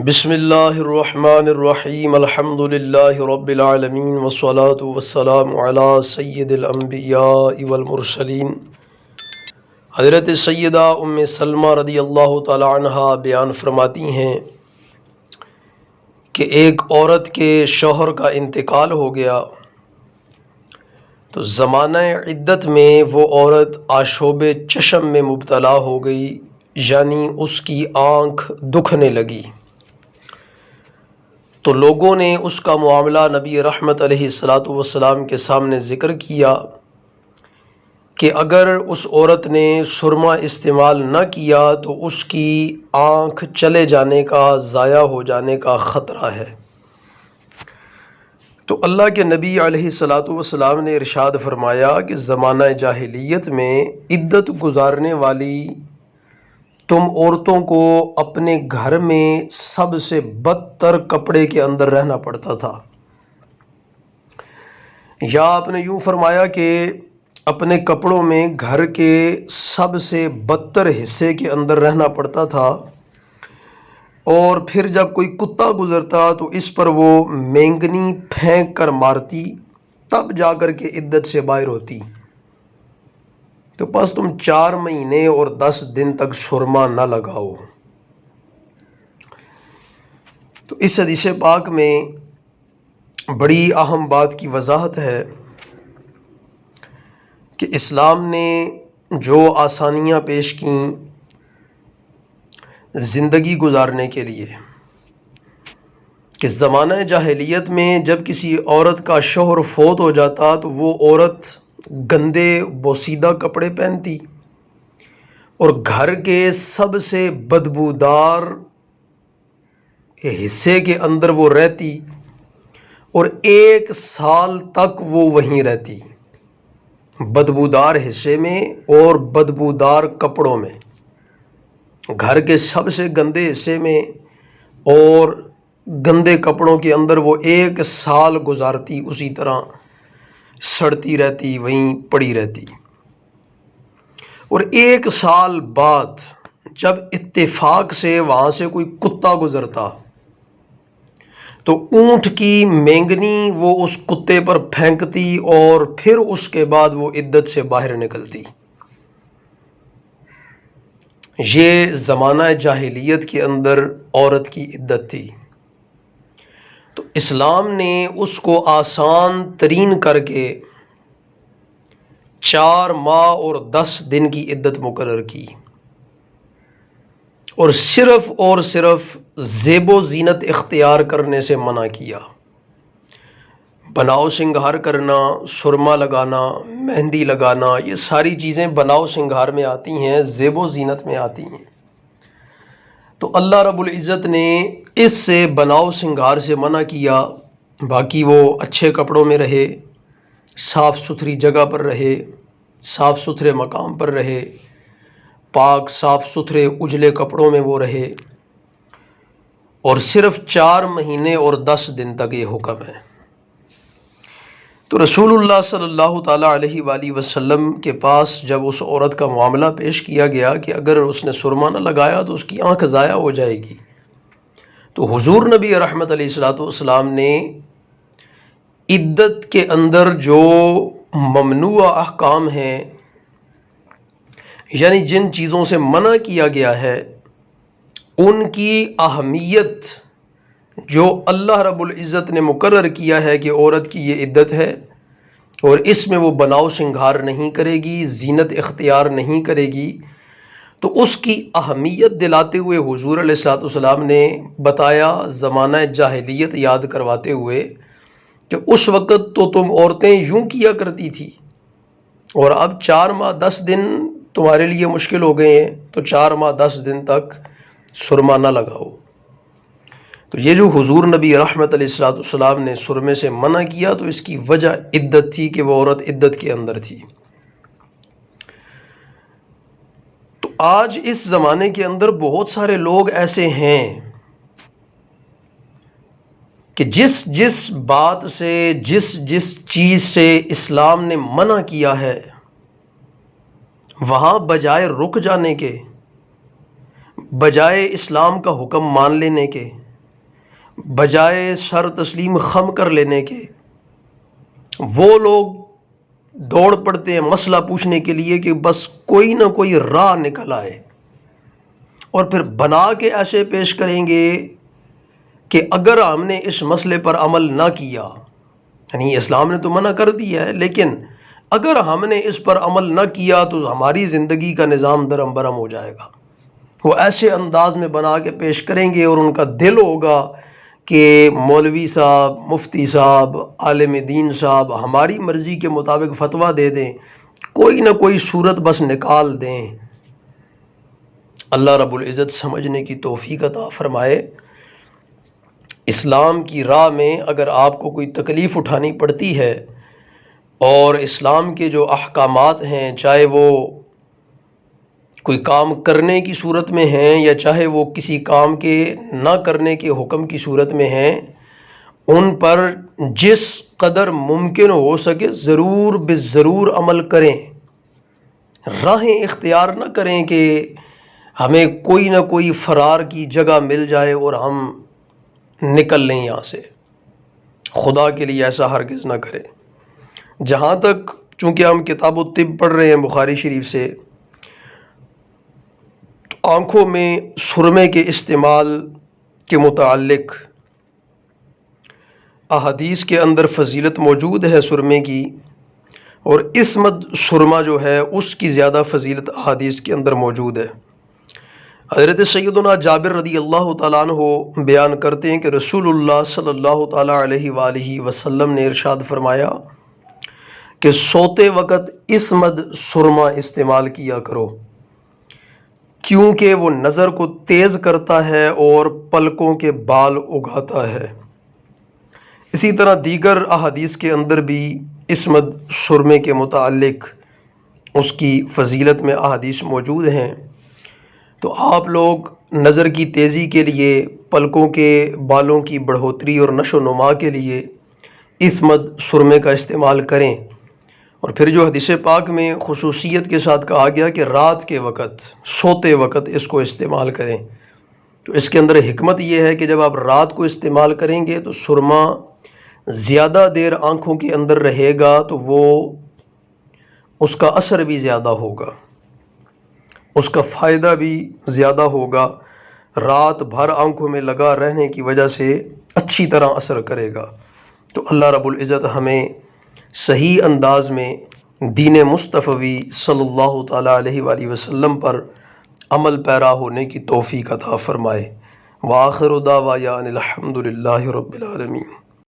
بسم اللہ الرحمن الرحیم الحمد للہ رب العالمین والصلاة والسلام علی سید الانبیاء والمرسلین۔ حضرت سیدہ ام سلمہ رضی اللہ تعالی عنہا بیان فرماتی ہیں کہ ایک عورت کے شوہر کا انتقال ہو گیا تو زمانہ عدت میں وہ عورت آشوب چشم میں مبتلا ہو گئی، یعنی اس کی آنکھ دکھنے لگی۔ تو لوگوں نے اس کا معاملہ نبی رحمت علیہ السلام کے سامنے ذکر کیا کہ اگر اس عورت نے سرما استعمال نہ کیا تو اس کی آنکھ چلے جانے کا، ضائع ہو جانے کا خطرہ ہے۔ تو اللہ کے نبی علیہ السلام نے ارشاد فرمایا کہ زمانہ جاہلیت میں عدت گزارنے والی تم عورتوں کو اپنے گھر میں سب سے بدتر کپڑے کے اندر رہنا پڑتا تھا، یا آپ نے یوں فرمایا کہ اپنے کپڑوں میں گھر کے سب سے بدتر حصے کے اندر رہنا پڑتا تھا، اور پھر جب کوئی کتا گزرتا تو اس پر وہ مینگنی پھینک کر مارتی، تب جا کر کے عدت سے باہر ہوتی۔ تو بس تم 4 مہینے اور 10 دن تک سرما نہ لگاؤ۔ تو اس حدیث پاک میں بڑی اہم بات کی وضاحت ہے کہ اسلام نے جو آسانیاں پیش کیں زندگی گزارنے کے لیے، کہ زمانہ جاہلیت میں جب کسی عورت کا شوہر فوت ہو جاتا تو وہ عورت گندے بوسیدہ کپڑے پہنتی اور گھر کے سب سے بدبودار حصے کے اندر وہ رہتی، اور 1 سال تک وہ وہیں رہتی، بدبودار حصے میں اور بدبودار کپڑوں میں، گھر کے سب سے گندے حصے میں اور گندے کپڑوں کے اندر وہ 1 سال گزارتی، اسی طرح سڑتی رہتی، وہیں پڑی رہتی۔ اور 1 سال بعد جب اتفاق سے وہاں سے کوئی کتا گزرتا تو اونٹ کی مینگنی وہ اس کتے پر پھینکتی، اور پھر اس کے بعد وہ عدت سے باہر نکلتی۔ یہ زمانہ جاہلیت کے اندر عورت کی عدت تھی۔ تو اسلام نے اس کو آسان ترین کر کے 4 ماہ اور 10 دن کی عدت مقرر کی، اور صرف زیب و زینت اختیار کرنے سے منع کیا۔ بناؤ سنگھار کرنا، سرما لگانا، مہندی لگانا، یہ ساری چیزیں بناؤ سنگھار میں آتی ہیں، زیب و زینت میں آتی ہیں۔ تو اللہ رب العزت نے اس سے بناؤ سنگھار سے منع کیا، باقی وہ اچھے کپڑوں میں رہے، صاف ستھری جگہ پر رہے، صاف ستھرے مقام پر رہے، پاک صاف ستھرے اجلے کپڑوں میں وہ رہے، اور صرف 4 مہینے اور 10 دن تک یہ حکم ہے۔ تو رسول اللہ صلی اللہ تعالیٰ علیہ وآلہ وسلم کے پاس جب اس عورت کا معاملہ پیش کیا گیا کہ اگر اس نے سرما نہ لگایا تو اس کی آنکھ ضائع ہو جائے گی، تو حضور نبی رحمت علیہ السلام نے عدت کے اندر جو ممنوع احکام ہیں، یعنی جن چیزوں سے منع کیا گیا ہے، ان کی اہمیت جو اللہ رب العزت نے مقرر کیا ہے کہ عورت کی یہ عدت ہے اور اس میں وہ بناؤ سنگھار نہیں کرے گی، زینت اختیار نہیں کرے گی، تو اس کی اہمیت دلاتے ہوئے حضور علیہ السلام نے بتایا، زمانہ جاہلیت یاد کرواتے ہوئے کہ اس وقت تو تم عورتیں یوں کیا کرتی تھی، اور اب 4 ماہ 10 دن تمہارے لیے مشکل ہو گئے ہیں، تو 4 ماہ 10 دن تک سرما نہ لگاؤ۔ تو یہ جو حضور نبی رحمت علیہ السلام نے سرمے سے منع کیا، تو اس کی وجہ عدت تھی کہ وہ عورت عدت کے اندر تھی۔ تو آج اس زمانے کے اندر بہت سارے لوگ ایسے ہیں کہ جس بات سے، جس چیز سے اسلام نے منع کیا ہے، وہاں بجائے رک جانے کے، بجائے اسلام کا حکم مان لینے کے، بجائے سر تسلیم خم کر لینے کے وہ لوگ دوڑ پڑتے ہیں مسئلہ پوچھنے کے لیے کہ بس کوئی نہ کوئی راہ نکل آئے، اور پھر بنا کے ایسے پیش کریں گے کہ اگر ہم نے اس مسئلے پر عمل نہ کیا، یعنی اسلام نے تو منع کر دیا ہے، لیکن اگر ہم نے اس پر عمل نہ کیا تو ہماری زندگی کا نظام درم برم ہو جائے گا۔ وہ ایسے انداز میں بنا کے پیش کریں گے اور ان کا دل ہوگا کہ مولوی صاحب، مفتی صاحب، عالم دین صاحب ہماری مرضی کے مطابق فتویٰ دے دیں، کوئی نہ کوئی صورت بس نکال دیں۔ اللہ رب العزت سمجھنے کی توفیق عطا فرمائے۔ اسلام کی راہ میں اگر آپ کو کوئی تکلیف اٹھانی پڑتی ہے اور اسلام کے جو احکامات ہیں، چاہے وہ کوئی کام کرنے کی صورت میں ہیں یا چاہے وہ کسی کام کے نہ کرنے کے حکم کی صورت میں ہیں، ان پر جس قدر ممکن ہو سکے ضرور بالضرور عمل کریں۔ راہیں اختیار نہ کریں کہ ہمیں کوئی نہ کوئی فرار کی جگہ مل جائے اور ہم نکل لیں یہاں سے۔ خدا کے لیے ایسا ہرگز نہ کریں۔ جہاں تک چونکہ ہم کتاب الطب پڑھ رہے ہیں بخاری شریف سے، تو آنکھوں میں سرمے کے استعمال کے متعلق احادیث کے اندر فضیلت موجود ہے سرمے کی، اور اسمد سرما جو ہے اس کی زیادہ فضیلت احادیث کے اندر موجود ہے۔ حضرت سیدنا جابر رضی اللہ تعالیٰ عنہ بیان کرتے ہیں کہ رسول اللہ صلی اللہ تعالیٰ علیہ وآلہ وسلم نے ارشاد فرمایا کہ سوتے وقت اسمد سرما استعمال کیا کرو، کیونکہ وہ نظر کو تیز کرتا ہے اور پلکوں کے بال اگاتا ہے۔ اسی طرح دیگر احادیث کے اندر بھی اسمد سرمے کے متعلق اس کی فضیلت میں احادیث موجود ہیں۔ تو آپ لوگ نظر کی تیزی کے لیے، پلکوں کے بالوں کی بڑھوتری اور نشو و نما کے لیے اسمد سرمے کا استعمال کریں۔ اور پھر جو حدیث پاک میں خصوصیت کے ساتھ کہا گیا کہ رات کے وقت، سوتے وقت اس کو استعمال کریں، تو اس کے اندر حکمت یہ ہے کہ جب آپ رات کو استعمال کریں گے تو سرما زیادہ دیر آنکھوں کے اندر رہے گا، تو وہ اس کا اثر بھی زیادہ ہوگا، اس کا فائدہ بھی زیادہ ہوگا، رات بھر آنکھوں میں لگا رہنے کی وجہ سے اچھی طرح اثر کرے گا۔ تو اللہ رب العزت ہمیں صحیح انداز میں دین مصطفی صلی اللہ تعالیٰ علیہ وآلہ وسلم پر عمل پیرا ہونے کی توفیق عطا فرمائے۔ وآخر دعوانا الحمد للہ رب العالمین۔